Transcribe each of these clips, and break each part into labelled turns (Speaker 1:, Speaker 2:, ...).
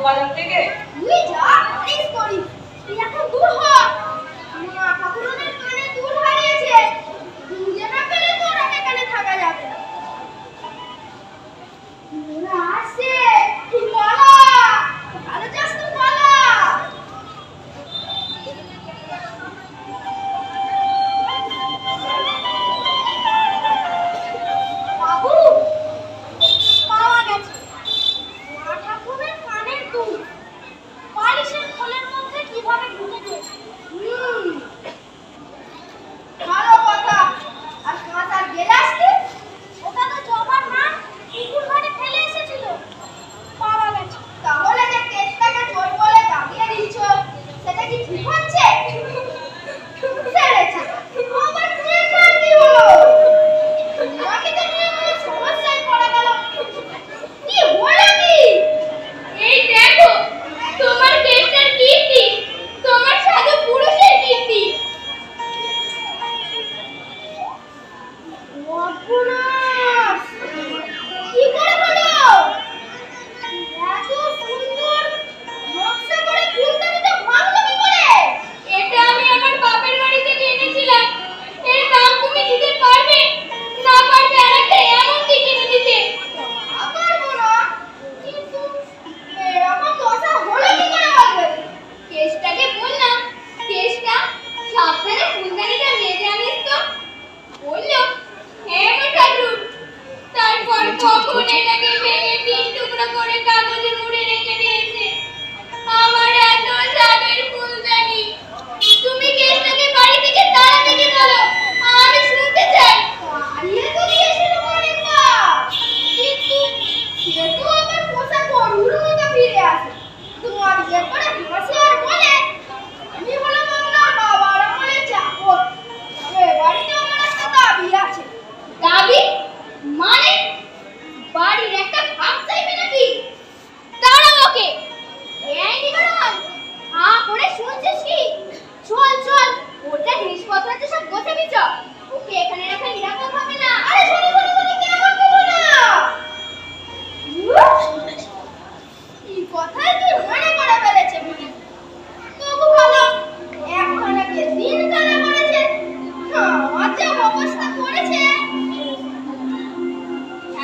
Speaker 1: বাজার থেকে।
Speaker 2: তুই যা করিস করিস, তুই এখন দূর হ। মা ঠাকুরনের কানে দুল হারিয়েছে, খুঁজে না পেলে তোর আর এখানে থাকা যাবে না। ওরা আসে, তুই পালা, ভালো চাস তো পালা। বাবু, পাওয়া গেছে মা ঠাকুরের কানের দুল। বালিশের খোলের মধ্যে কিভাবে ঢুকে গেছে? ভালো কথা। আর কাঁচার গেলাসটি, ওটা তো জবার না, পুকুর ঘাটে ফেলে এসেছিল। পাওয়া গেছে। তাহলে যে কেসটাকে চোর বলে দাবিয়ে দিচ্ছ, সেটা কি ঠিক হচ্ছে? ছেড়েছে। আমার মেয়েটার কি হলো? আমি তো নিয়ে সমস্যায় পড়ে গেলাম। কি হলো কি?
Speaker 3: এই দেখো তোমার কেসটার কীর্তি, তোমার সাধু পুরুষের কীর্তি।
Speaker 2: সর্বনাশ! কি করে হলো? এত সুন্দর নকশা করে ফুলদানিটা ভাঙলো কি করে?
Speaker 3: এটা আমি আমার বাপের বাড়ি থেকে এনেছিলাম। এর দাম তুমি দিতে পারবে? না পারবে আরেকটা এমন দিকে দিতে।
Speaker 2: পারবো না, কিন্তু এরকম দশা হলো কি করে বলবে?
Speaker 3: কেসটাকে বললাম, কেসটা সাবধানে ফুলদানিটা মেজে আনিস তো। বললো হ্যাঁ আমার ঠাকুর। তারপর কখন এটাকে ভেঙে তিন টুকরো করে কাগজে মুড়ে রেখে দিয়েছে। আমার এত সাবের ফুলদানি। তুমি কেসটাকে বাড়ি থেকে তাড়াতে কি বলো? আমি শুনতে চাই।
Speaker 2: হারিয়ে তো দিয়েছিল অনেকবার, কিন্তু সে তো আবার পোষা গরুর মতো ফিরে আসে। তোমার বিয়ে করে হাসে আর বলে, আমি হলাম আপনার বাবার আমলে চাকর। এ বাড়িতে আমার একটা দাবি আছে।
Speaker 3: দাবি মানে বাড়ির একটা ভাগ চাইবে নাকি? দাঁড়াও ওকে। এই নিবারণ, হা করে শুনছিস কি? চল চল, ওটা জিনিসপত্র আছে সব গোছাবি চ। ওকে এখানে রাখা নিরাপদ হবে না।
Speaker 2: আরে শোনো শোনো শোনো, কেমন করবো না? এই কথাই কি মনে করে ফেলেছে বুঝি? তবু ভালো, একখানাকে দিন কানা করেছে। আমার যে অবস্থা করেছে।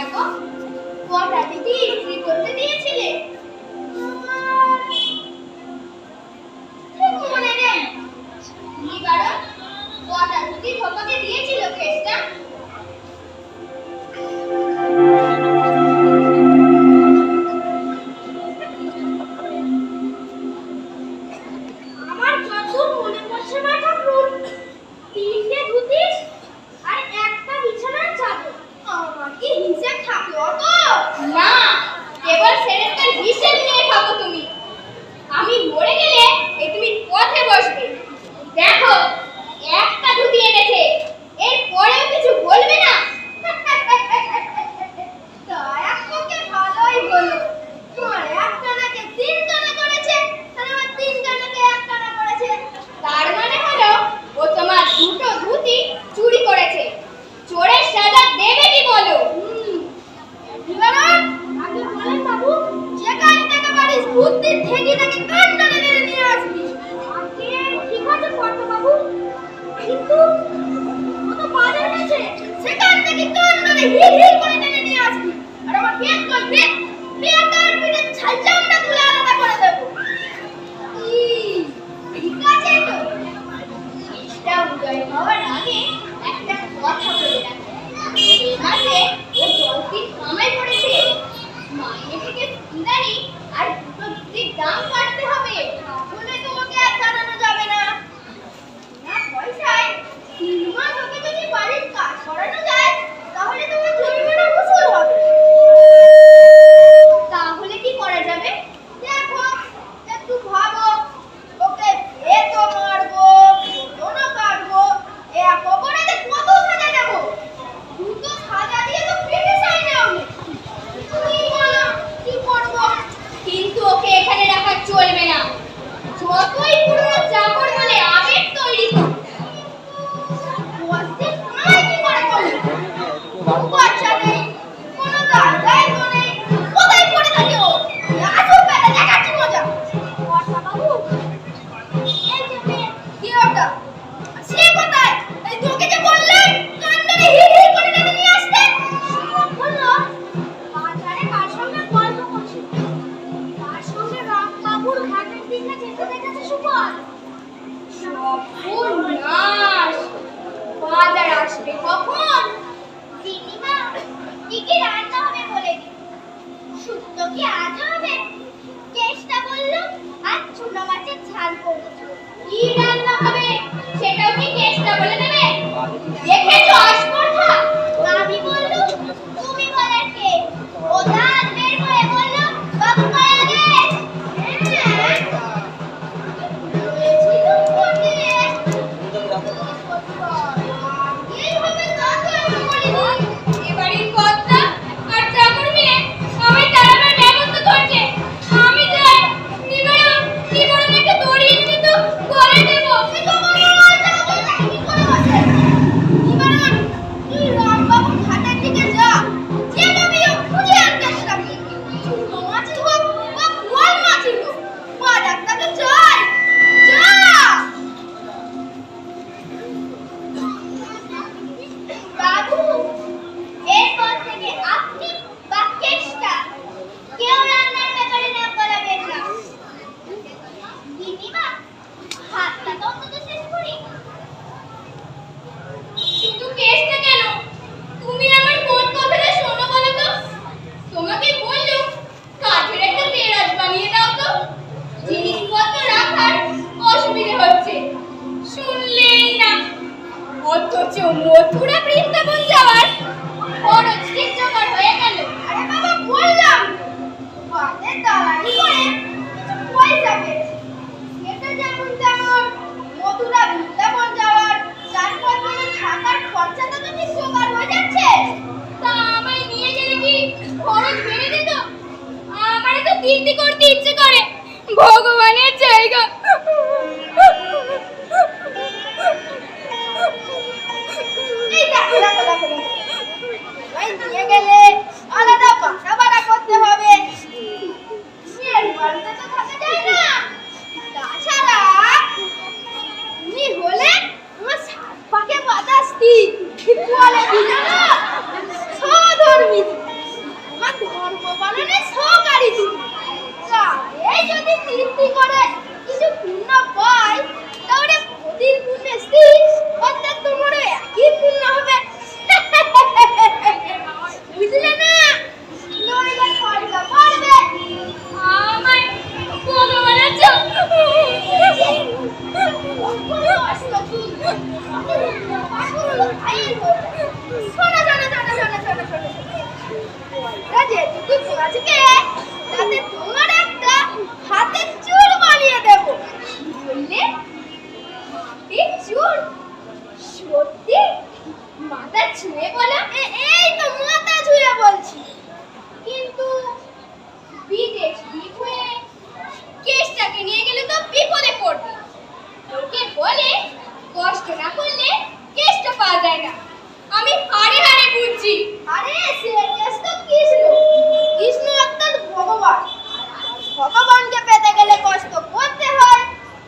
Speaker 3: এখন কটা দিদি ইস্ত্রি করতে দিয়েছিলে?
Speaker 2: ঠিক মনে নেই।
Speaker 3: নিবারণ, কটা দিদি ধোপাকে দিয়েছিল কেসটা?
Speaker 2: আমার যতদূর মনে পড়ছে মা ঠাকুর, 3টে ধুতি আর একটা বিছানার চাদর। আমার কি হিসেব থাকে অত?
Speaker 3: না, কেবল সেরেস্তার হিসেব নিয়ে খাবো তুমি। আমি মরে গেলে এই তুমি পথে বসবে। দেখো একটা ধুতি এনেছে, এর পরেও কিছু বলবে না।
Speaker 2: তা এক পক্ষে ভালোই হলো। তোমার একটানাকে 3 কানা করেছে, আর আমার 3 কানাকে 1 কানা করেছে।
Speaker 3: তার মানে হলো ও তোমার দুটো ধুতি চুরি করেছে। চোরের সাজা দেবে কি বলো?
Speaker 2: নিবারণ, আগে বলেন বাবু, যেখানে টাকা পারিস বুদ্ধির ঠেকিটাকে কান ধরে ধরে নিয়ে আসবি। আগে ঠিক আছে পড়তো বাবু, কিন্তু ও তো বাজার গেছে, সেখান থেকে কান ধরে হিল হিল করে টেনে নিয়ে আসবি। আর আমার পেট কই পেট, পেটার পিঠে ছাই চামড়া তুলে আলাদা করে দেবো। ঠিক আছে তো?
Speaker 3: এটা উদয় হওয়ার আগে একটা কথা বলে রাখি। এই মাসে ও 10 দিন কামাই করেছে। মাইনে থেকে ফুলদানি আর দুটো ধুতির দাম কাটতে হবে।
Speaker 2: তাহলে তোমাকে আর জানানো যাবে না। না পয়সায় 3 মাস ওকে যদি বাড়ির কাজ করানো যায়, তাহলে তোমার জরিমানা উসুল হবে। কেষ্টা। সে কোথায়? এই তোকে যে বললাম কান ধরে হিড় হিড় করে টেনে নিয়ে আসতে। বলল বাজারে কার সঙ্গে গল্প করছিল, তার সঙ্গে রামবাবুর ঘাটের দিকে যেতে দেখেছে সুবল।
Speaker 3: সর্বনাশ! বাজার আসবে কখন?
Speaker 2: দিদিমা কি কি রান্না হবে বলে দিন। শুক্তো কি আজ হবে? কেষ্টা বলল আজ চুনো মাছের ঝাল করব।
Speaker 3: কি রান্না হবে সেটাও কি কেষ্টা বলে দেবে? দেখেছো আস্পর্ধা?
Speaker 2: আমি বলল তুমি বলার কে? ও দাঁত বের করে বলল বাবু কই আগে?
Speaker 3: এবাড়ির কর্তা আর চাকর মিলে আমায় তাড়ানোর ব্যবস্থা করছে। আমি যাই, নিবারণ একটা দড়ি এনে তো গলায় দেবো।
Speaker 2: বাবু এরপর থেকে আপনি বা কেষ্টা কেউ রান্নার ব্যাপারে নাক গলাবেন না। দিদিমা ভাতটা তো অন্তত শেষ করি।
Speaker 3: কিন্তু কেসটা কেন? তুমি আমার কোন কথাটা শোনো বলো তো? তোমাকে বললো কাঠের একটা তেরাজ বানিয়ে দাও তো, জিনিসপত্র রাখার অসুবিধে হচ্ছে। শুনলেই না, অথচ মথুরা বৃন্দাবন যাওয়ার খরচ ঠিক জোগাড় হয়ে গেল।
Speaker 2: আরে বাবা বললাম বাদের দালালি করে কিছু পয়সা পেয়েছি। এটা যেমন তেমন মথুরা বৃন্দাবন যাওয়ার 4-5 দিনের থাকার খরচাটা তো ঠিক জোগাড় হয়ে যাচ্ছে।
Speaker 3: তা আমায় নিয়ে গেলে কি খরচ বেড়ে যেত? আমার তো কীর্তি করতে ইচ্ছে করে, ভগবানের জায়গা।
Speaker 2: এই দেখো দেখো দেখো দেখো। ওই নিয়ে গেলে আলাদা বাসা ভাড়া করতে হবে। এর বাড়িতে তো থাকা যায় না। তাছাড়া তুমি হলে আমার সাত পাকে বাঁধা স্ত্রী। বলে দিল না সধর্মী আমার ধর্ম পালনে সহকারী তুমি। এই যদি তৃপ্তি করে কিছু পুণ্য পাই তাহলে প্রতির পুণ্যে স্ত্রী অর্থাৎ তোমার একই পুণ্য হবে। বুঝলে না? নইলে খরচা পড়বে।
Speaker 3: আমায় ভগবানের জায়গা।
Speaker 2: তাতে তোমার একটা হাতের চুল বানিয়ে দেব।
Speaker 3: বললে হাতে চুল? সত্যি? মাথা ছুঁয়ে বলো।
Speaker 2: এই তো মাথা ছুঁয়ে বলছি।
Speaker 3: কিন্তু বিদেশ দ্বীপ হয়ে কেসটাকে নিয়ে গেলে তো বিপদে পড়বে। ওকে বলে কষ্ট না করলে কেসটা পাওয়া যায় না। আমি হাড়ে হাড়ে বুঝছি।
Speaker 2: আরে সে কেস তো কৃষ্ণ। কৃষ্ণ অর্থাৎ ভগবান। ভগবানকে পেতে গেলে কষ্ট করতে হয়।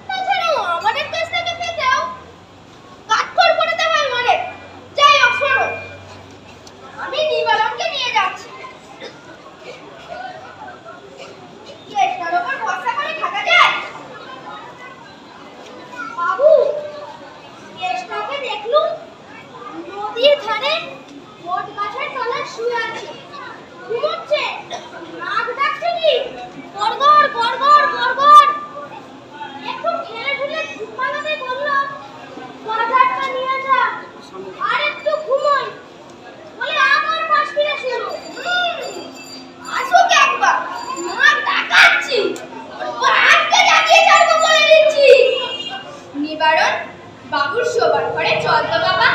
Speaker 2: তাছাড়াও আমাদের কাছ থেকে পেতেও কাঠখড় করতে হয় মানে। যাই হোক শোনো, আমি নিবারণকে নিয়ে যাচ্ছি। কেষ্টার ওপর ভরসা করে থাকা যায়? বাবু কেষ্টাকে দেখলুম নদীর ধারে বট গাছের তলায় শুয়ে আছে। ঘুমোচ্ছে। নাক ডাকছে কি গড়গড় গড়গড় গড়গড়। একটু ঠেলে ঠেলে ঘুমানোতে বলল বাজারটা নিয়ে যা আর একটু ঘুমোই। বলে আবার পাশ ফিরে শুলো। আসুক একবার, নাক ডাকাচ্ছি। আজকে জাগিয়ে ছাড়বো বলে দিচ্ছি।
Speaker 3: নিবারণ, বাবুর শোবার ঘরে চল তো বাবা।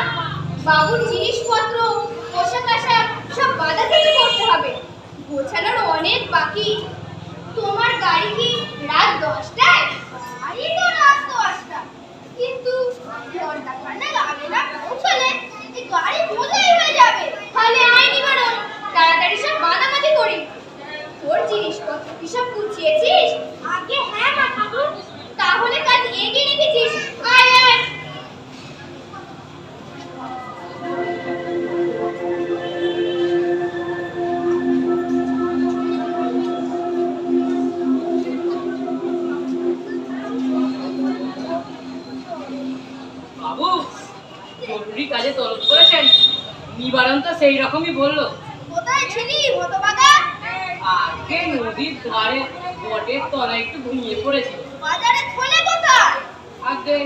Speaker 3: বাবুর জিনিসপত্র পোশাক আশাক সব বাধা থেকে করতে হবে। গোছানোর অনেক বাকি। তোমার গাড়ি কি রাত 10টায়?
Speaker 2: গাড়ি তো রাত 10টা, কিন্তু ঘন্টাখানেক আগে না পৌঁছলে এই গাড়ি বোঝাই হয়ে যাবে।
Speaker 3: তাহলে আয় নিবারণ, তাড়াতাড়ি সব বাঁধাবাঁধি করি। তোর জিনিসপত্র কি সব গুছিয়েছিস?
Speaker 2: আগে হ্যাঁ মা ঠাকুর।
Speaker 3: তাহলে কাজ এগিয়ে রেখেছিস। আয় আয়।
Speaker 1: বাবু জরুরি কাজে তলব করেছেন? নিবারণ তো সেই রকমই বললো।
Speaker 2: কোথায় ছিলি হতভাগা?
Speaker 1: আগে নদীর ধারে বটের তলায় একটু ঘুমিয়ে পড়েছে।
Speaker 2: বাজারে খোলে কোথায়?
Speaker 1: আগে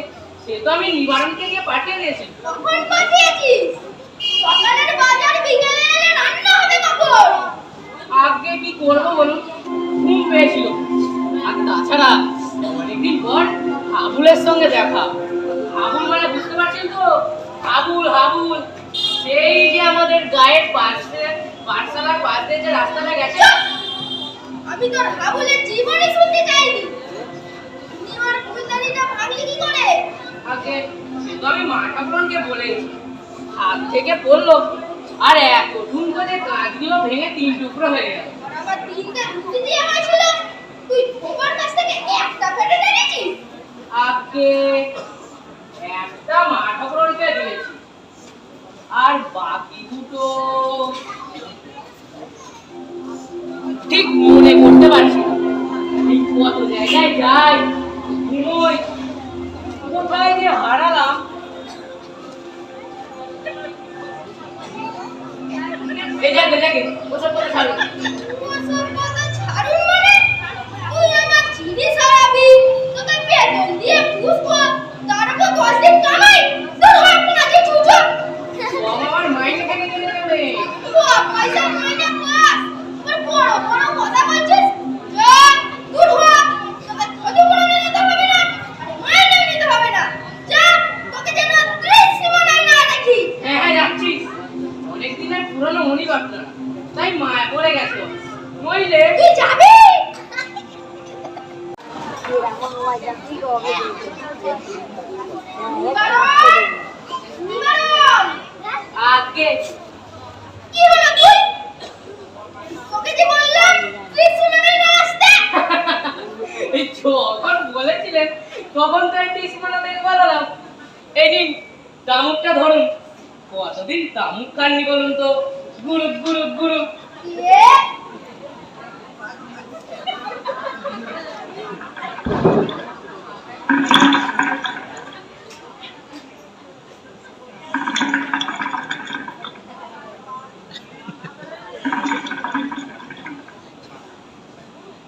Speaker 1: সে তো আমি নিবারণকে দিয়ে পাঠিয়ে দিয়েছি।
Speaker 2: কখন পাঠিয়েছিস? সকালের বাজার বিকেলে এলে রান্না হবে কখন?
Speaker 1: আগে কি করবো বলুন, ঘুম পেয়েছিল। আর তাছাড়া অনেকদিন পর হাবুলের সঙ্গে দেখা। হাবুল মানে বুঝতে পারছেন তো? হাবুল হাবুল সেই যে আমাদের গায়ের পাশে পাঠশালার পাশ দিয়ে যে রাস্তাটা গেছে।
Speaker 2: আমি তোর হাবুলের জীবনই শুনতে চাইনি। তুই আমার ফুলদানিটা ভাঙলি কি করে?
Speaker 1: আগে সে তো আমি মা ঠাকুরনকে বলেছি, হাত থেকে পড়লো আর এত ধুম করে কাঁচগুলো ভেঙে 3 টুকরো হয়ে গেল।
Speaker 2: আর আমার তিনটে রুটি দিয়ে হয়েছিল, তুই তোমার কাছ থেকে একটা ফেটে এনেছিস?
Speaker 1: আগে একটা মা ঠাকুরনকে দিয়েছি আর বাকি দুটো ঠিক মনে করতে পারছি না। এই কত জায়গায় যাই, ঘুমোই, কোথায় যে হারালাম। এই যাকে ওসব কথা ছাড়ো।
Speaker 2: ওসব কথা ছাড়ুন মানে? তুই আমার জিনিস হারাবি, তোকে বেতন দিয়ে পুষবো, তার উপর 10 দিন কামাই, তোর হাত না যে চুচো।
Speaker 1: ও আমার মাইনে থেকে চলে যাবে।
Speaker 2: ও পয়সা মাইনে পাস, তোর বড় বড় কথা বলছিস? যা, দূর হ, তোকে ক্ষতিপূরণ দিতে হবে না, আর মাইনে নিতে হবে না। যা, তোকে যেন 30 সীমানায় না দেখি।
Speaker 1: হ্যাঁ যাচ্ছি। অনেক দিনের পুরনো মনি আপনারা, তাই মায়া পড়ে গেছে। নইলে
Speaker 2: তুই যাবি? নিবারণ! নিবারণ!
Speaker 1: আগে
Speaker 2: কি হলো তুই? তোকে যে বললাম 30 সীমানায় না আসতে।
Speaker 1: এই যখন বলেছিলেন তখন তো একটি স্মরণ থেকে বললাম। এই নিন তামুকটা ধরুন। কতদিন তামুক খাননি বলুন তো? গুরুপ গুরুপ গুরুপ।
Speaker 2: এ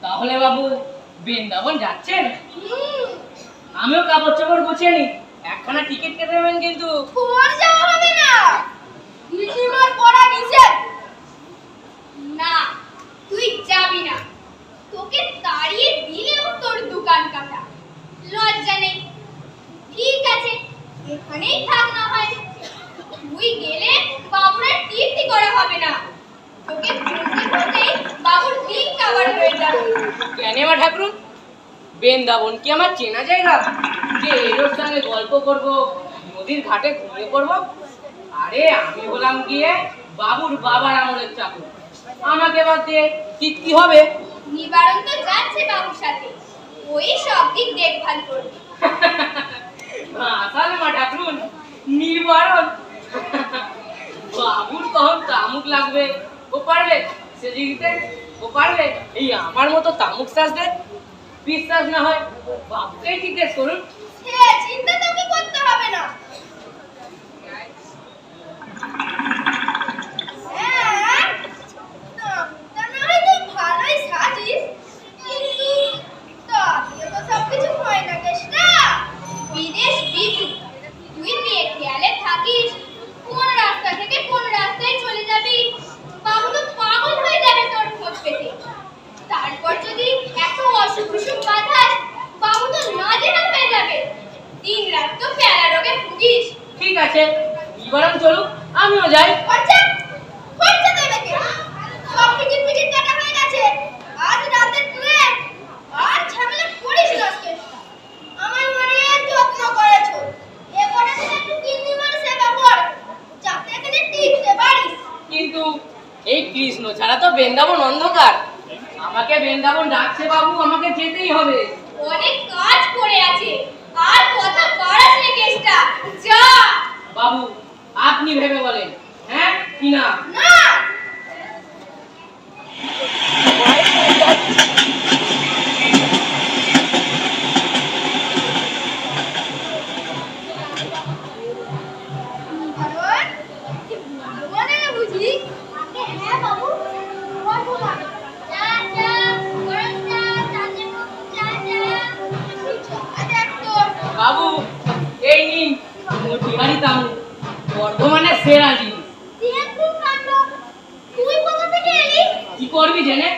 Speaker 1: তাহলে বাবু বৃন্দাবন যাচ্ছেন?
Speaker 2: হুম,
Speaker 1: আমিও কাপড় চোপড় গুছিয়ে নি, একখানা টিকিট কেটে দেবেন কিন্তু।
Speaker 2: তোর যাওয়া হবে না। দিদিমার পড়া নিষেধ।
Speaker 3: না, তুই যাবি না। তোকে তাড়িয়ে দিলেও তোর দোকান কাটা। লজ্জা নেই। ঠিক আছে, এখানেই থাক না হয়। তুই গেলে বাবুর আর তীর্থি করা হবে না। তোকে খুঁজতে খুঁজতেই বাবুর দিন কাবার হয়ে যাবে।
Speaker 1: কেন মা ঠাকুরুন, বৃন্দাবন কি আমার চেনা জায়গা যে এর সঙ্গে গল্প করব, নদীর ঘাটে ঘুমিয়ে পড়বো? আরে আমি হলাম গিয়ে বাবুর বাবার আমলের চাকর, আমাকে বাদ দিয়ে কি হবে?
Speaker 3: নিবারণ তো যাচ্ছে বাবুর সাথে, ওই সব দিক দেখভাল করবে।
Speaker 1: আসলে মা ঠাকুরুন নিবারণ বাবুর কখন তামুক লাগবে ও পারবে সেজে দিতে, ও পারবে এই আমার মতো তামুক সাজতে। বিশ্বাস না হয় বাবুকেই জিজ্ঞেস করুন।
Speaker 2: সে চিন্তা তোকে করতে হবে না। হ্যাঁ, তা না হয় তুই ভালোই সাজিস, কিন্তু তাতে তো সবকিছু হয় না কেষ্টা।
Speaker 3: বিদেশ বিভু, তুই মেয়ে খেয়ালে থাকিস কোন রাস্তা থেকে কোন রাস্তায় চলে যাবি। বাবু তো পাগল হয়ে যাবে তোর খোঁজ পেতে। তারপর যদি এত অসুখ বিসুখ বাঁধাস, বাবু তো নাজেহাল হয়ে যাবে। দিন রাত তো প্যারা রোগে ভুগিস।
Speaker 1: ঠিক আছে, নিবারণ চলুক, আমিও যাই।
Speaker 2: খরচা খরচা দেবে কে? সব টিকিট ফিকিট কাটা হয়ে গেছে। আজ রাতে ট্রেন, আর ঝামেলা করিস না কেষ্টা। আমার অনেক যত্ন করেছো, এ কটা দিন একটু কিন্নিমার সেবা কর, যাতে এখানে টিকতে পারিস।
Speaker 1: কিন্তু এই কৃষ্ণ ছাড়া তো বৃন্দাবন অন্ধকার। আমাকে বৃন্দাবন ডাকছে বাবু, আমাকে যেতেই হবে।
Speaker 3: অনেক কাজ পড়ে আছে, আর কথা বাড়াস না কেষ্টা। যা।
Speaker 1: বাবু আপনি ভেবে বলেন, হ্যাঁ কি না?
Speaker 2: না,
Speaker 1: বাড়ি তামু বর্ধমানের সেরা জিনিস।
Speaker 2: একদম কাণ্ড। তুই কোথা থেকে এলি?
Speaker 1: কি করবি জেনে?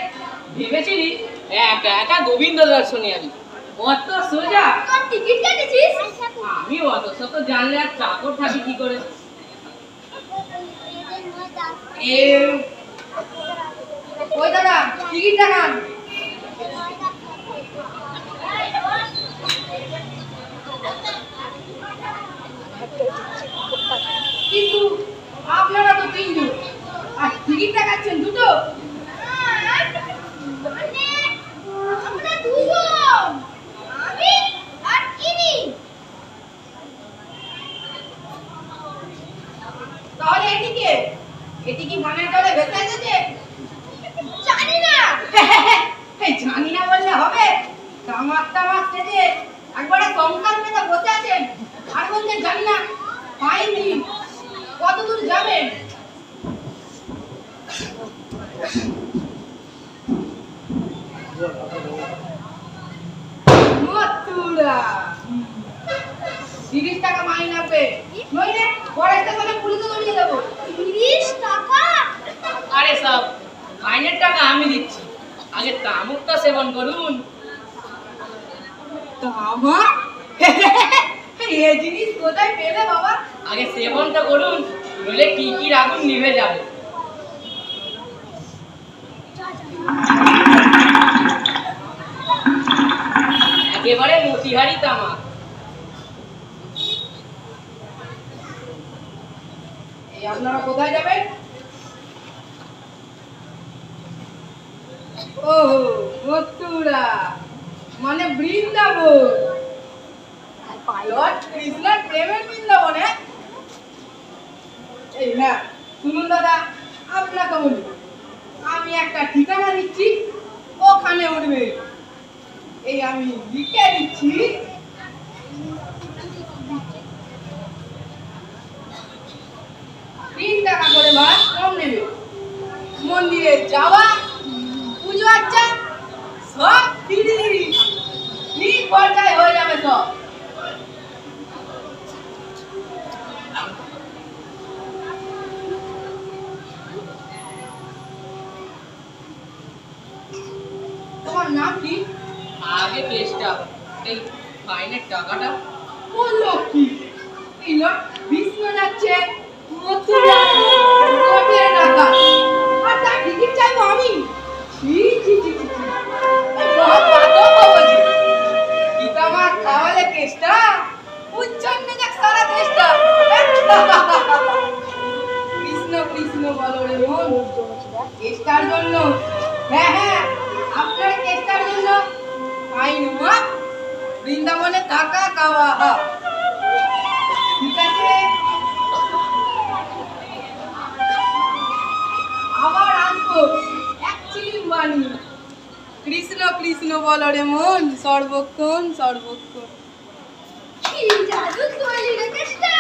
Speaker 1: ভেবেছিলি একা একা গোবিন্দ দর্শনে আমি? অত সোজা?
Speaker 2: তোর টিকিট কেটেছিস?
Speaker 1: আমি অত শত জানলে আর চাকর থাকি কি করে?
Speaker 2: ওই দাদা টিকিট দেখান। কিন্তু আপনারা তো তিনজন আর টিকিট দেখাচ্ছেন দুটো। আমরা দুজন, আমি আর ইনি। তাহলে এটিকে এটি কি মনের জলে ভেসে এসেছে? জানি না। জানি না বললে হবে? তামাক তামাক সেজে একবারে সংসার পেতে বসে আছেন আর বলছেন জানি না। পাইনি। কত দূর যাবেন? মথুরা। 30 টাকা মাইনে লাগবে, নইলে পরে স্টেশনে পুলিশে ধরিয়ে দেবো। 30 টাকা?
Speaker 1: আরে সব মাইনের টাকা আমি দিচ্ছি, আগে তামুকটা সেবন করুন।
Speaker 2: তামাক? এ জিনিস কোথায় পেলে বাবা?
Speaker 1: আগে সেবনটা করুন, নইলে টিকির আগুন নিভে যাবে। একেবারে মতিহারি তামাক।
Speaker 2: এই আপনারা কোথায় যাবেন? ওহো, মথুরা মানে বৃন্দাবন। লর্ড কৃষ্ণের প্রেমের বৃন্দাবনে। এই হ্যাঁ শুনুন দাদা, আপনাকে বলি, আমি একটা ঠিকানা দিচ্ছি, ওখানে উঠবে। এই আমি লিখে দিচ্ছি। 3 টাকা করে ভাড়া কম নেবে। মন্দিরে যাওয়া, পুজো আচ্ছা সব ফ্রি। খরচায় হয়ে যাবে সব। তোমার নাম কি?
Speaker 1: আগে কেসটা, এই ফাইনের টাকাটা।
Speaker 2: বললো কি? এই লোক বিষ্ণু যাচ্ছে মথুরা, কোটের টাকা আর তার টিকিট চাইবো আমি? ছি ছি ছি ছি ছি। এই বহুত পাতক বলছি। গীতামার খাওয়ালে কেসটা উচ্চারণে যাক সারা দেশটা। কৃষ্ণ কৃষ্ণ বলো রে মন। কেসটার জন্য, হ্যাঁ হ্যাঁ আপনার কেসটার জন্য আইন মাপ, বৃন্দাবনে থাকা খাওয়া। ঠিক আছে, আবার আসবো একচুয়ালি মানি। কৃষ্ণ কৃষ্ণ বলো রে মন, সর্বক্ষণ সর্বক্ষণ। কি জাদু করলি রে কেষ্টা?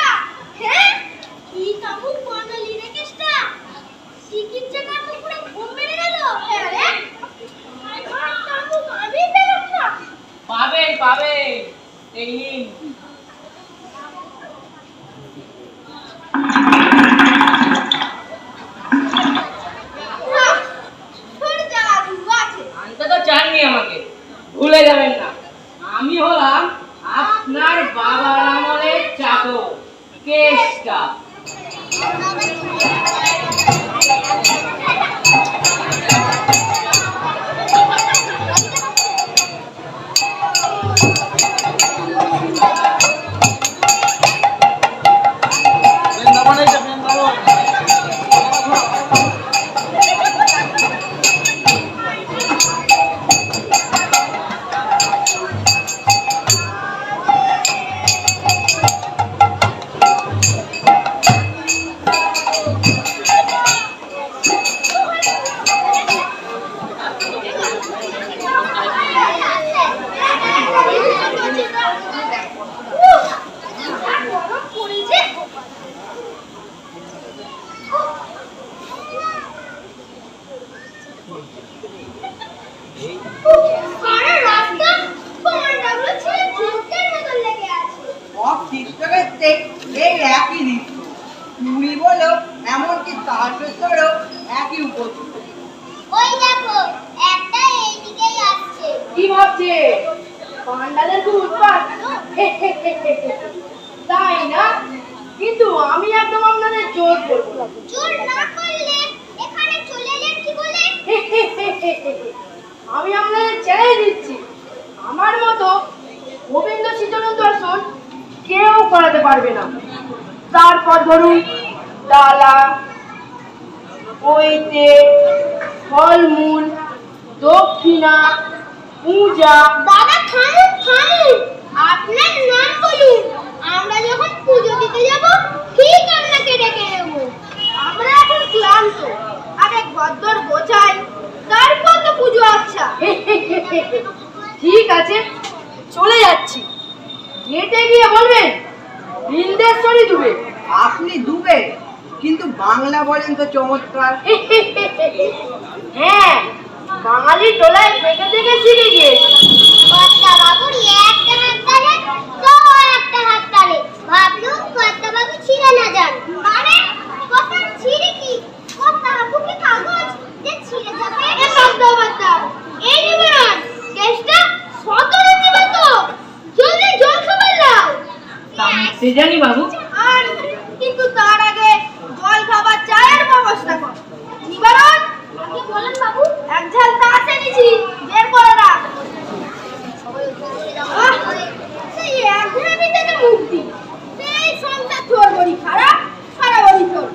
Speaker 2: হ্যাঁ কি কামুক বানালি রে কেষ্টা? টিকিট জায়গা তো পুরো ঘুম মেরে গেল। হ্যাঁ রে কামুক আমি পেলাম না।
Speaker 1: পাবে পাবে, এই নিন। আনতে তো চাননি আমাকে, ভুলে যাবেন না আমি হলাম আপনার বাবার আমলের চাকর কেসটা।
Speaker 4: তোকে এই একই দৃশ্য, পুরী বলো এমনকি তারকেশ্বরেও একই উপস্থিত।
Speaker 2: ওই দেখো একটা এইদিকেই আসছে।
Speaker 1: কি ভাবছে? পান্ডাদের খুব উৎপাত। তাই না? কিন্তু আমি একদম আপনাদের জোর করবো না।
Speaker 2: জোর না করলে এখানে চলে এলেন কি বলে?
Speaker 1: আমি আপনাদের ছেড়ে দিচ্ছি। আমার মতো গোবিন্দ শ্রীচরণ দর্শন কেউ করাতে পারবে না। তারপর ধরুন ডালা, বইতে, ফলমূল, দক্ষিণা, পূজা।
Speaker 2: দাদা থামুন থামুন, আপনার নাম বলুন। আমরা যখন পুজো দিতে যাব ঠিক আপনাকে ডেকে নেব। আমরা এখন ক্লান্ত, আগে গদ্দর গোছাই, তারপর তো পুজো। আচ্ছা
Speaker 1: ঠিক আছে, চলে যাচ্ছি। গেটে গিয়ে বলবেন বৃন্দেশ্বরী দুবে।
Speaker 4: আপনি দুবে, কিন্তু বাংলা বলেন তো চমৎকার।
Speaker 1: হ্যাঁ, বাঙালি টোলায় থেকে থেকে শিখে গিয়েছে।
Speaker 2: কর্তা বাবুর একটা হাত তালে তো একটা হাত তালে, ভাবলুম কর্তা বাবু ছিঁড়ে না যান। মানে কর্তা ছিঁড়ে কি? কর্তা বাবু কি কাগজ যে ছিঁড়ে যাবে? এ কর্তা এই নিবেন কেসটা সতরে দিবে তো, জলদি জল খাবার দাও।
Speaker 1: সে জানি বাবু,
Speaker 2: আর কিন্তু তার আগে জল খাবার চায়ের ব্যবস্থা কর। নিবারণ, কি বলেন বাবু? এক ঝাল তাস এনেছি, বের করে রাখ। সেই একঘেয়েমি থেকে মুক্তি, সেই সংসার তোর বড়ি খারাপ, সারা বড়ি তোর।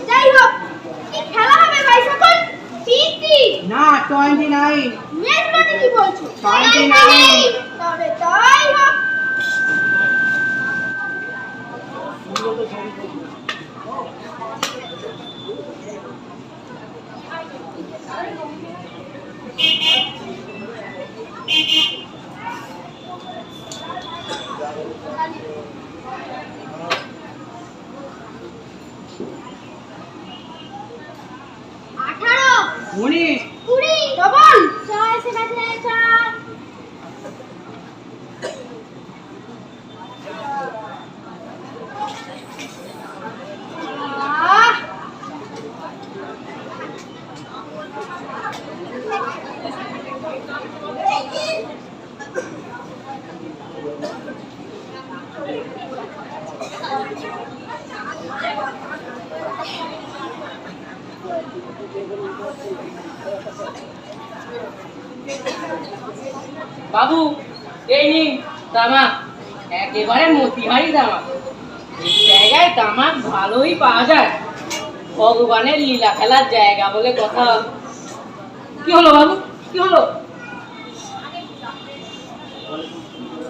Speaker 2: যাই হোক, কি খেলা হবে ভাই সকল? পিটি
Speaker 4: না 29।
Speaker 2: মেজবানি কি বলছো?
Speaker 4: 29।
Speaker 2: তবে তাই হোক।
Speaker 4: উনিশ,
Speaker 2: 20 ডবল ছয় এসে গেছে। ছয়
Speaker 1: বাবু এই নিন তামাক, একেবারে মতিহারি তামাক। এই জায়গায় তামাক ভালোই পাওয়া যায়, ভগবানের লীলা খেলার জায়গা বলে কথা। কি হলো বাবু, কি হলো?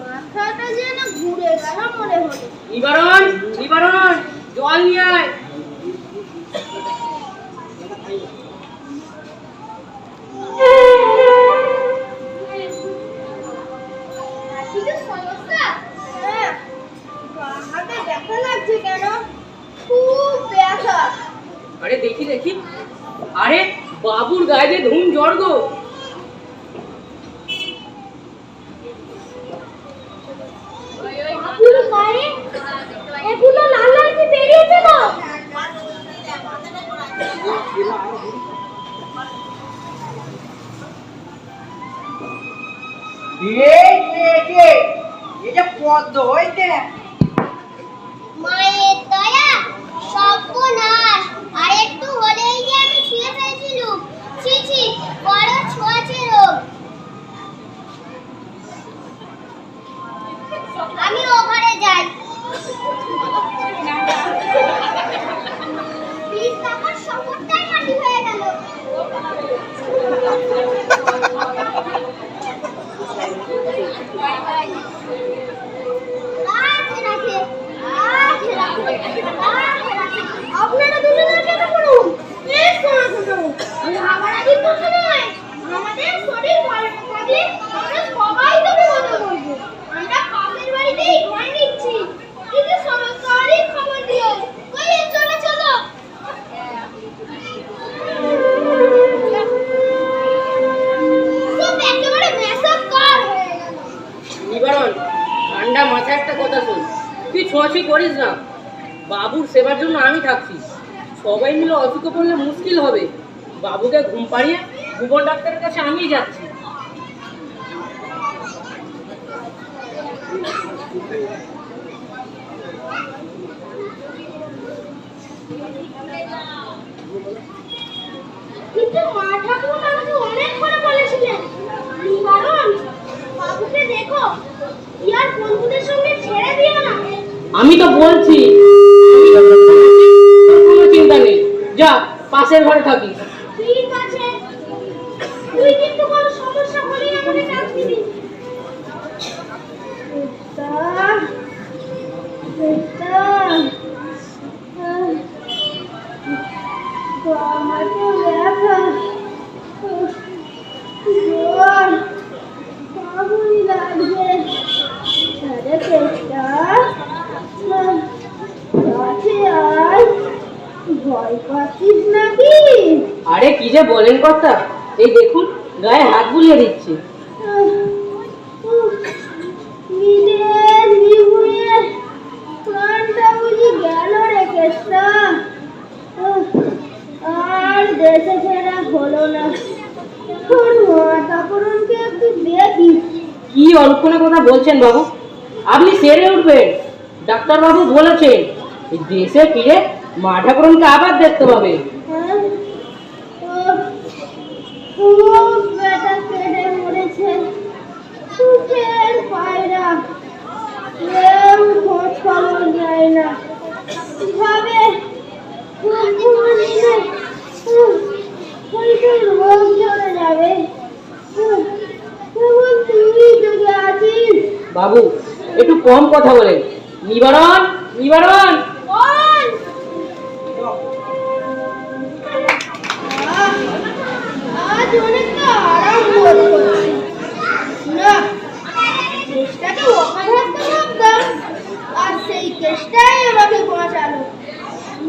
Speaker 2: মাথাটা যেন ঘুরে গেল মনে হলো।
Speaker 1: নিবারণ, নিবারণ, জল নিয়ে আয়।
Speaker 2: কিছু সমস্যা? হ্যাঁ, হাতে ব্যথা লাগছে কেন? খুব ব্যথা।
Speaker 1: আরে দেখি দেখি, আরে বাবুর গায়ে যে ধুম জ্বর গো।
Speaker 2: বাবুর গায়ে এগুলো লাল লাল কি বেরিয়েছে না?
Speaker 4: এটা পদ্ম হইতে।
Speaker 2: মায়ের দয়া, সর্বনাশ। আর একটু হলেই যে আমি শুয়ে ফেলছিলুম। ছি ছি, বড় ছোঁয়াচে রোগ। আমি ও ঘরে যাই। প্লিজ আমার শহরটাই মাটি হয়ে গেল। আপনারা দুজনে কেন করুন? প্লিজ করুন। আমার আগে কিছু নয়। আমাদের শরীর ভালো থাকলে আমরা সবাই তো বিপদে পড়বো। আমরা পাশের বাড়িতেই ঘর নিচ্ছি। কিন্তু সরকারি খবর দিও। কই চলো চলো।
Speaker 1: অসুখই করিস না, বাবুর সেবার জন্য আমি থাকছি। সবাই মিলে অসুখে পড়লে মুশকিল হবে। বাবুকে ঘুম পাড়িয়ে ভুবন ডাক্তারের কাছে আমি যাচ্ছি।
Speaker 2: কিন্তু মা ঠাকুর আমাকে অনেক করে বলেছিলেন, নিবারণ বাবুকে দেখো, ইয়ার বন্ধুদের সঙ্গে ছেড়ে দিও না।
Speaker 1: আমি তো বলছি কোনো চিন্তা নেই, যা পাশের ঘরে থাকিস।
Speaker 2: ঠিক আছে, তুই কিন্তু কোনো সমস্যা হলে আমাকে ডাক দিবি। ভয় পাচ্ছিস নাকি?
Speaker 1: আরে কি যে বলেন কর্তা, এই দেখুন গায়ে হাত বুলিয়ে দিচ্ছে।
Speaker 2: আর দেশে ফেরা হলো না, তোর মাথা করুনকে একটু দেখি।
Speaker 1: কি অলক্ষণে কথা বলছেন বাবু, আপনি সেরে উঠবেন। ডাক্তার বাবু বলেছেন এই দেশে ফিরে মা ঠাকুরনকে আবার দেখতে পাবে।
Speaker 2: খুব ব্যথা কেটে মরেছে, সুখের পায়রা কেউ খোঁজ খবর নেয় না, ভাবে রোগ চলে যাবে। তুই জেগে আছিস
Speaker 1: বাবু, একটু কম কথা বলেন। নিবারণ, নিবারণ।
Speaker 2: আজ অনেকটা আরাম বোধ করছি না, কেসটাকে অকাধাস্ত ভাবতাম, আর সেই কেসটাই আমাকে বাঁচালো।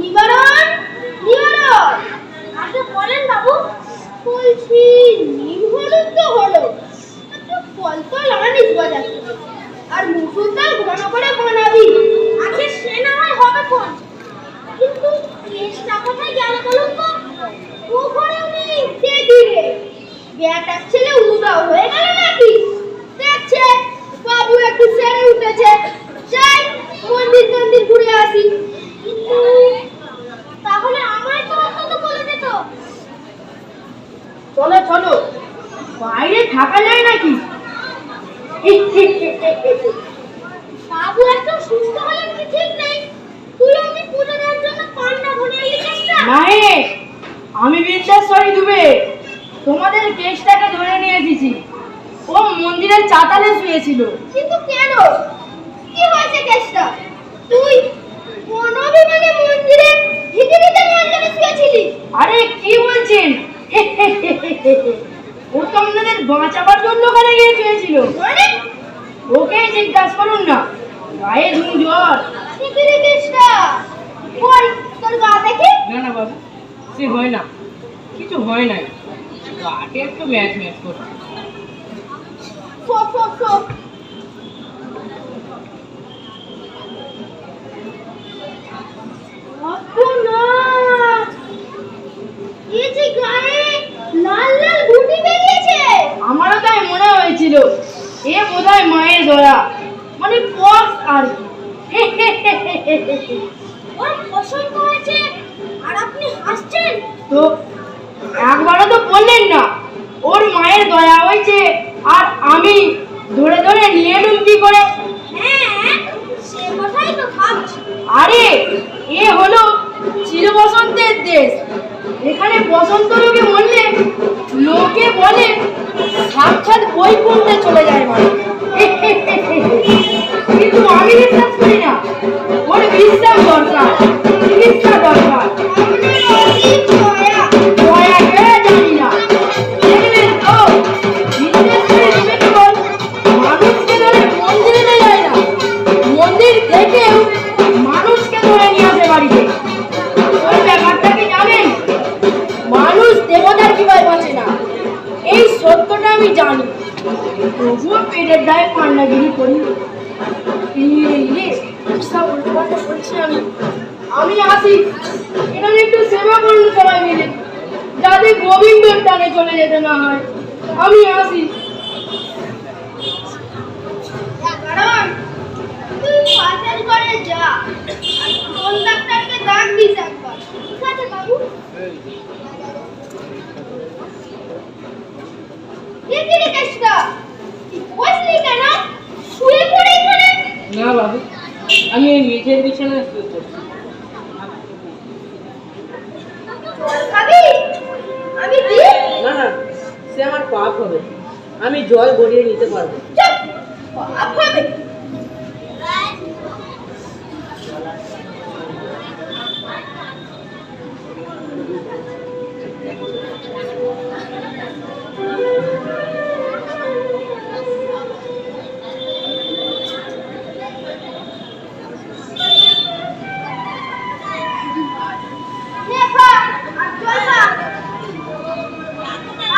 Speaker 2: নিবারণ, নিবারণ, আগে বলেন বাবু। বলছি নিম হলুদ তো হলো, একটু ফলতল আনিস বাজার থেকে, আর মুসুর ডাল ঘন করে বানাবি। আগে সে না হয় হবে কোন, কিন্তু কেসটা কোথায় গেল বলুন তো? ও ঘরেও নেই, সে দিবে বেটার ছেলে উদাও হয়ে গেল নাকি? দেখছে বাবু একটু সেরে উঠেছে, যাই মন্দির মন্দির ঘুরে আসি। কিন্তু তাহলে আমায় তো অন্তত বলে দিত।
Speaker 1: চলো চলো, বাইরে থাকা যায় নাকি?
Speaker 2: বাবু একদম সুস্থ হলে কি ঠিক নেই? তুই ওকে পুজো দেওয়ার জন্য পান্ডা ঘুরিয়ে লিখিস না?
Speaker 1: মায়ে, আমি বিদ্যাশ্বরী দুবে তোমাদের কেসটাকে ধরে নিয়ে এসেছি। ও মন্দিরের চাতালে শুয়েছিল।
Speaker 2: কিন্তু কেন? কি হয়েছে কেসটা? তুই কোন অভিমানে মন্দিরে ভিতরিতে মন্দিরে শুয়েছিলি?
Speaker 1: আরে কি বলছেন? ও তো আমাদের বাঁচাবার জন্য ওখানে গিয়ে শুয়েছিল।
Speaker 2: মানে
Speaker 1: ওকে জিজ্ঞাসা করুন না, গায়ে ধুম জ্বর।
Speaker 2: ভিতরি কেসটা কই তোর গা দেখে?
Speaker 1: না না বাবু, সে হয় না, কিছু হয় নাই, গাটে একটু ম্যাচ ম্যাচ করে।
Speaker 2: সো আপনা এই যে গায়ে লাল লাল গুটি বেরিয়েছে।
Speaker 1: আমারও তাই মনে হয়েছিল, এ বোধহয় মায়ের দয়া, মানে পক্স আর কি।
Speaker 2: ওর পছন্দ হয়েছে আর আপনি হাসছেন?
Speaker 1: তো একবারও তো বললেন না ওর মায়ের দয়া হয়েছে, আর আমি ধরে ধরে নিয়ে এলুম কি করে?
Speaker 2: হ্যাঁ, সে কথাই তো ভাবছি।
Speaker 1: আরে এ হলো চির বসন্তের দেশ, এখানে বসন্ত রোগে মরলে লোকে বলে সাক্ষাৎ বৈকুণ্ঠে চলে যায় মানুষ। কিন্তু আমি বিশ্বাস করি না, ওর বিশ্বাস দরকার, চিকিৎসা দরকার।
Speaker 2: আমাদের অতীত দয়া
Speaker 1: দয়া কে জানি না, দেখলেন তো বিদ্যাশ্বরী দেবে কেবল মানুষকে ধরে মন্দিরে নিয়ে যায় না, মন্দির থেকেও মানুষকে ধরে নিয়ে আসে বাড়িতে। ওই ব্যাপারটা কি জানেন? মানুষ দেবতার কিভাবে বাঁচে না, এই সত্যটা আমি জানি, তবুও পেটের দায়ে পান্ডাগিরি করি। সব উল্টোপাল্টা বলছি আমি আসি, এটা একটু সেবা করুন সবাই মিলে, যাতে গোবিন্দর টানে চলে যেতে না হয়। আমি আসি।
Speaker 2: কারণ তুই পাশের ঘরে যা, আর কোন ডাক্তারকে ডাক দিস একবার। ঠিক আছে বাবু? দেখি রে কেষ্টা, তুই বসলি কেন? শুয়ে পড়ে এখানে।
Speaker 1: না বাবু, আমি এই মেঝের বিছানায় শুয়ে পড়ছি।
Speaker 2: জল খাবি? আমি দিই।
Speaker 5: না না, সে আমার পাপ হবে, আমি জল গড়িয়ে নিতে পারবো।
Speaker 2: চুপ, পাপ হবে। নে খা, আর জল খা।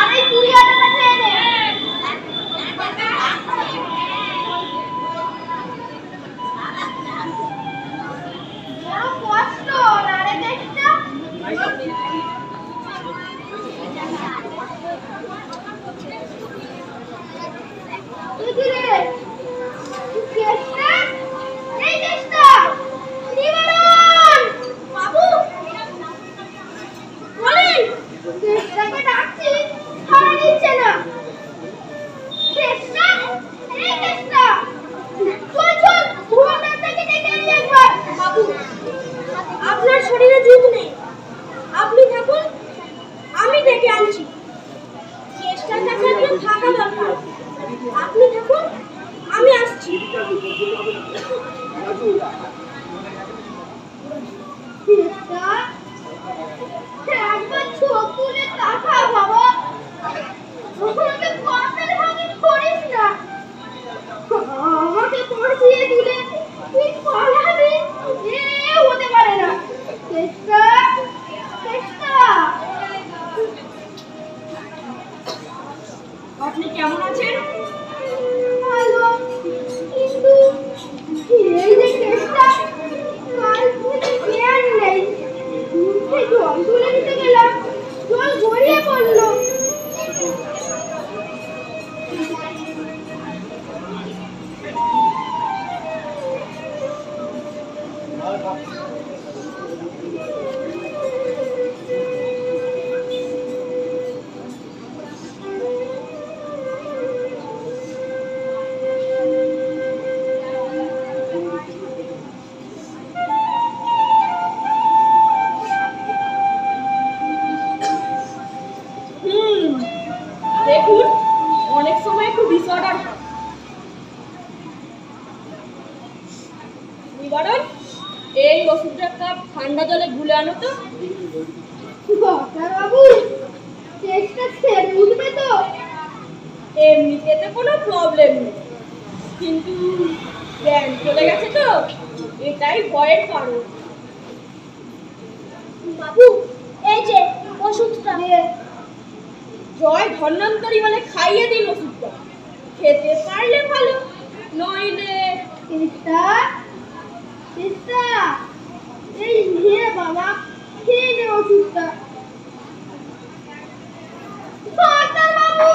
Speaker 2: আরে তুই আটাটা খেয়ে নে। বড় কষ্ট না রে কেষ্টা? তুই কি রে? কেষ্টা? এই কেষ্টা! নিবারণ! বাবু! বলেন, কেষ্টাকে ডাকছি, সাড়া দিচ্ছে না। কেষ্টা? এই কেষ্টা! চল চল, ভুবন ডাক্তারকে ডেকে আনি একবার। বাবু, আপনার শরীরে জুত নেই, আপনি থাকুন, আমি ডেকে আনছি। কেষ্টার কাছে একজন থাকা দরকার, আপনি থাকুন, আমি আসছি। কেষ্টা, একবার চোখ তুলে তাকা বাবা, আমাকে পাপের ভাগে করিস না। আমাকে পড়িয়ে দিলে তুই পালাবি, এ হতে পারে না। কেষ্টা, কেষ্টা, আপনি কেমন আছেন? ভালো, কিন্তু এই যে কেষ্টা, কাল থেকে জ্ঞান নেই। মুখে জল তুলে দিতে গেলাম, জল গড়িয়ে পড়লো।
Speaker 1: দেখুন, অনেক সময় একটু ডিসঅর্ডার। নিবারণ, এই ওষুধটা কাপ ঠান্ডা জলে গুলে আনো তো।
Speaker 2: ডাক্তার বাবু, চেষ্টা ছেড়ে উঠবে তো?
Speaker 1: এমনিতে তো কোনো প্রবলেম নেই, কিন্তু জ্ঞান চলে গেছে তো, এটাই ভয়ের কারণ।
Speaker 2: বাবু, এই যে ওষুধটা।
Speaker 1: জয় ধন্বন্তরী বলে খাইয়ে দিন ওষুধটা, খেতে পারলে ভালো, নইলে
Speaker 2: চেষ্টা, চেষ্টা, এই নিয়ে বাবা, খেয়ে নে ওষুধটা। ডাক্তার বাবু,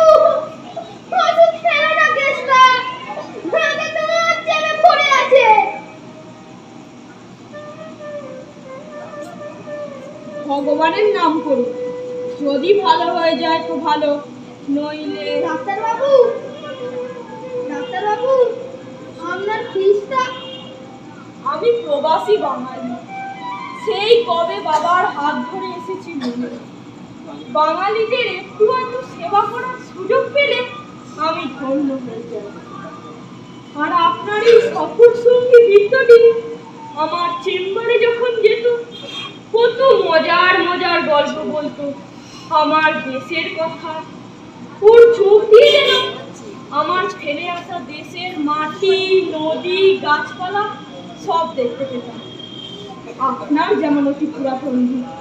Speaker 2: ওষুধ খেলো না চেষ্টা, ভাগে তোমার চেপে পড়ে আছে।
Speaker 1: ভগবানের নাম করুন, যদি ভালো হয়ে যায় তো ভালো, নইলে
Speaker 2: ডাক্তার বাবু, ডাক্তার বাবু, আপনার ফিসটা?
Speaker 1: আমি প্রবাসী বাঙালি, সেই কবে বাবার হাত ধরে এসেছি মনে। বাঙালিদের একটু আধটু সেবা করার সুযোগ পেলে আমি ধন্য হয়ে যাব। আর আপনার এই সফর সঙ্গী বৃদ্ধটি আমার চেম্বারে যখন যেত, কত মজার মজার গল্প বলতো আমার দেশের কথা। ওর চোখ দিয়ে যেন আমার ফেলে আসা দেশের মাটি, নদী, গাছপালা সব দেখতে পেতাম। আপনার যেমন অতি পুরাতন বন্ধু,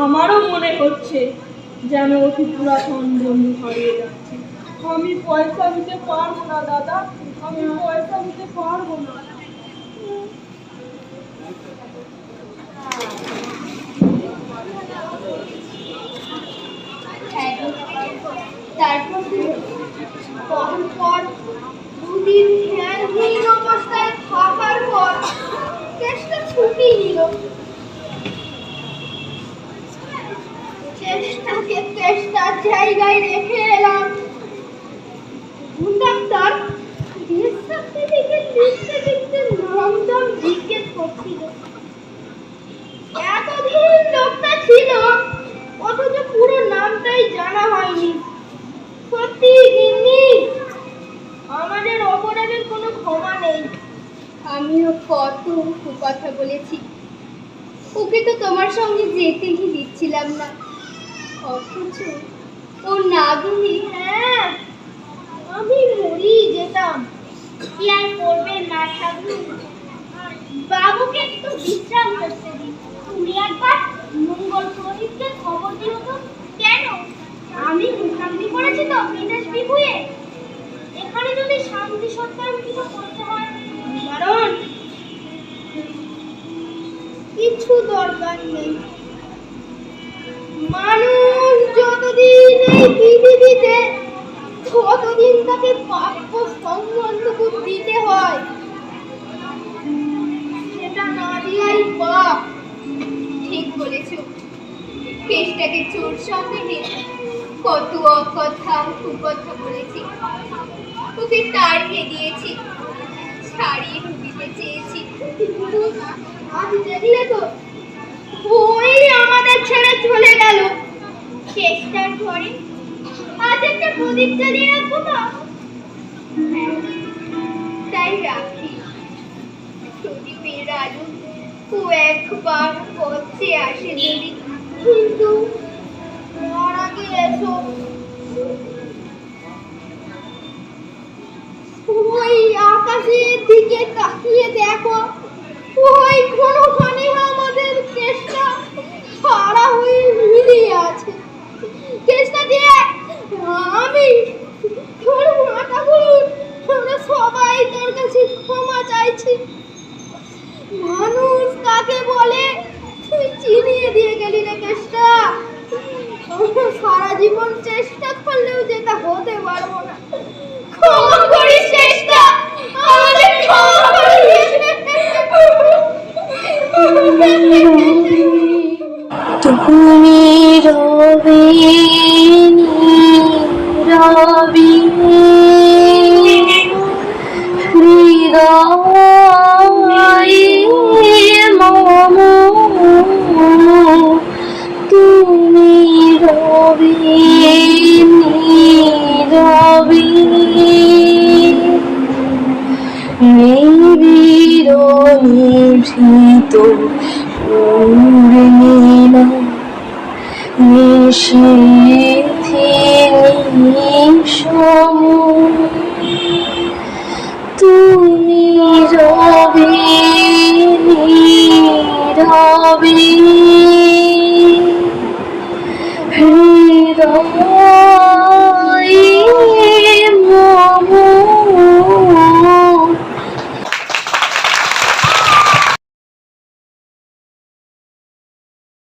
Speaker 1: আমারও মনে হচ্ছে যেন অতি পুরাতন বন্ধু হারিয়ে যাচ্ছে। আমি পয়সা দিতে পারবো না দাদা, আমি পয়সা দিতে পারবো না।
Speaker 3: তারপর
Speaker 2: পর দুদিন ধ্যানহীন অবস্থায় থাকার পর কেসটা ছুটি নিল। চেষ্টাকে চেষ্টার জায়গায় রেখে এলাম। ডাক্তার ডেথ সার্টিফিকেট লিখতে লিখতে নাম দাম জিজ্ঞেস করছিল। এতদিন লোকটা ছিল অথচ পুরো নামটাই জানা হয়নি। সত্যি গিন্নি, আমাদের অপরাধের কোনো ক্ষমা নেই।
Speaker 3: আমিও কত কথা বলেছি, ওকে তো তোমার সঙ্গে যেতেই দিচ্ছিলাম না, অথচ ও না গেলে
Speaker 2: হ্যাঁ, আমি মরি যেতাম। কি আর করবেন না ঠাকুর, বাবুকে একটু বিশ্রাম করতে দিন। তুমি একবার মঙ্গল প্রদীপকে খবর দিও তো। কেন? আমি মুখান্তি করেছি তো বিদেশ বিভুয়ে। এখানে যদি শান্তি সত্যায়ন কিছু করতে হয়, কারণ কিছু দরকার নেই। মানুষ যতদিন এই পৃথিবীতে ততদিন তাকে প্রাপ্য সম্মানটুকু দিতে হয়, সেটা না দিয়াই পাপ।
Speaker 3: ঠিক বলেছ। কেসটাকে চোর সন্দেহে কত অকথা কুকথা বলেছি, ওকে তাড়িয়ে দিয়েছি, ছাড়িয়ে দিতে চেয়েছি।
Speaker 2: কিন্তু আজ দেখলে তো, ওই আমাদের ছেড়ে চলে গেল। চেষ্টার ঘরে আজ একটা প্রদীপ জ্বালিয়ে রাখবো না?
Speaker 3: হ্যাঁ, তাই রাখি। প্রদীপের আলো ও একবার পথে আসে যদি।
Speaker 2: কিন্তু তার আগে এসো, ওই আকাশের দিকে তাকিয়ে দেখো। ওই কোনোখানে আমাদের কেসটা সারা হয়ে মিলিয়ে আছে। কেসটা দিয়ে আমি তোর মাথা বলুন, আমরা সবাই তোর কাছে ক্ষমা চাইছি। মানুষ কাকে বলে তুই চিনিয়ে দিয়ে গেলি রে কেসটা। আমরা সারা জীবন চেষ্টা করলেও যেটা হতে পারবো না। ক্ষমা করিস চেষ্টা, আমাদের ক্ষমা করিস।
Speaker 6: তুমি রবে রবি হৃদয়ে মম, তুমি রবে রবি নিবিড় পূর্ণিমা নিশীথে নিশম, তুমি রবে রবি